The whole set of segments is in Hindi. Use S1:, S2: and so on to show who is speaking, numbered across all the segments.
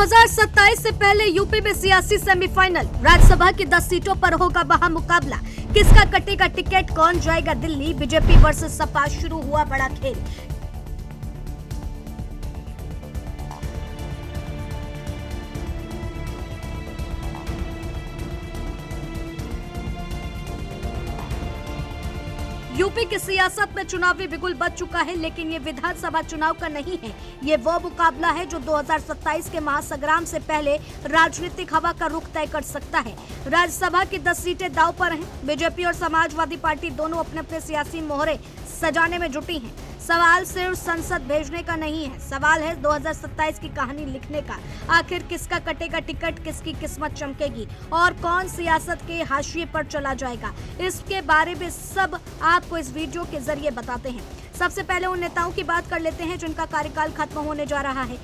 S1: 2027 से पहले यूपी में सियासी सेमीफाइनल, राज्यसभा की 10 सीटों पर होगा महामुकाबला। किसका कटेगा टिकट, कौन जाएगा दिल्ली? बीजेपी वर्सेस सपा, शुरू हुआ बड़ा खेल। यूपी की सियासत में चुनावी बिगुल बज चुका है, लेकिन ये विधानसभा चुनाव का नहीं है। ये वो मुकाबला है जो 2027 के महासंग्राम से पहले राजनीतिक हवा का रुख तय कर सकता है। राज्यसभा की 10 सीटें दांव पर हैं। बीजेपी और समाजवादी पार्टी दोनों अपने अपने सियासी मोहरे सजाने में जुटी हैं। सवाल सिर्फ संसद भेजने का नहीं है, सवाल है 2027 की कहानी लिखने का। आखिर किसका कटेगा टिकट, किसकी किस्मत चमकेगी और कौन सियासत के हाशिए पर चला जाएगा, इसके बारे में सब आपको इस वीडियो के जरिए बताते हैं। सबसे पहले उन नेताओं की बात कर लेते हैं जिनका कार्यकाल खत्म होने जा रहा है।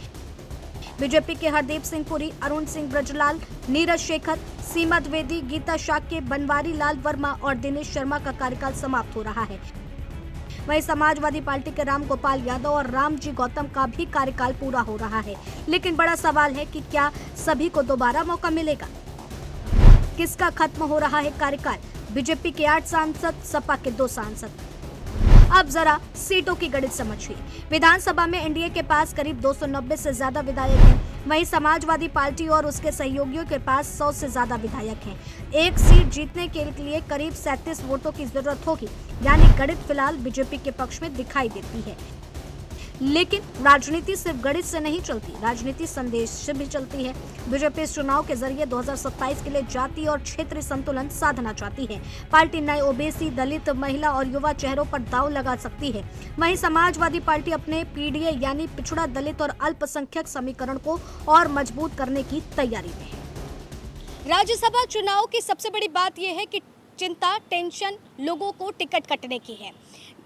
S1: बीजेपी के हरदीप सिंह पुरी, अरुण सिंह ब्रजलाल, नीरज शेखर, सीमा द्विवेदी, गीता शाक्य, बनवारी लाल वर्मा और दिनेश शर्मा का कार्यकाल समाप्त हो रहा है। वहीं समाजवादी पार्टी के राम गोपाल यादव और रामजी गौतम का भी कार्यकाल पूरा हो रहा है। लेकिन बड़ा सवाल है कि क्या सभी को दोबारा मौका मिलेगा? किसका खत्म हो रहा है कार्यकाल? बीजेपी के 8 सांसद, सपा के 2 सांसद। अब जरा सीटों की गणित समझिए। विधानसभा में एनडीए के पास करीब 290 से ज्यादा विधायक हैं। वहीं समाजवादी पार्टी और उसके सहयोगियों के पास 100 से ज्यादा विधायक हैं। एक सीट जीतने के लिए करीब 37 वोटों की जरूरत होगी, यानी गणित फिलहाल बीजेपी के पक्ष में दिखाई देती है। लेकिन राजनीति सिर्फ गणित से नहीं चलती, राजनीति संदेश से भी चलती है। बीजेपी इस चुनाव के जरिए 2027 के लिए जाति और क्षेत्रीय संतुलन साधना चाहती है। पार्टी नए ओबीसी, दलित, महिला और युवा चेहरों पर दांव लगा सकती है। वहीं समाजवादी पार्टी अपने पीडीए यानी पिछड़ा, दलित और अल्पसंख्यक समीकरण को और मजबूत करने की तैयारी में है। राज्यसभा चुनाव की सबसे बड़ी बात यह है कि चिंता, टेंशन लोगों को टिकट कटने की है।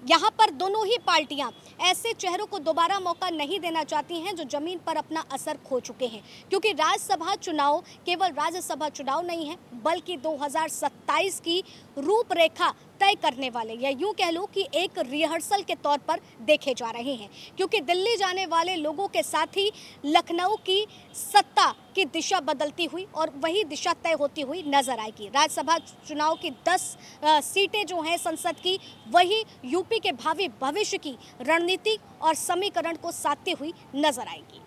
S1: यहाँ पर दोनों ही पार्टियां ऐसे चेहरों को दोबारा मौका नहीं देना चाहती हैं जो जमीन पर अपना असर खो चुके हैं, क्योंकि राज्यसभा चुनाव केवल राज्यसभा चुनाव नहीं है, बल्कि 2027 की रूपरेखा तय करने वाले, या यूं कह लो कि एक रिहर्सल के तौर पर देखे जा रहे हैं। क्योंकि दिल्ली जाने वाले लोगों के साथ ही लखनऊ की सत्ता की दिशा बदलती हुई और वही दिशा तय होती हुई नजर आएगी। राज्यसभा चुनाव की 10 सीटें जो हैं संसद की, वही यूपी के भावी भविष्य की रणनीति और समीकरण को साधती हुई नजर आएगी।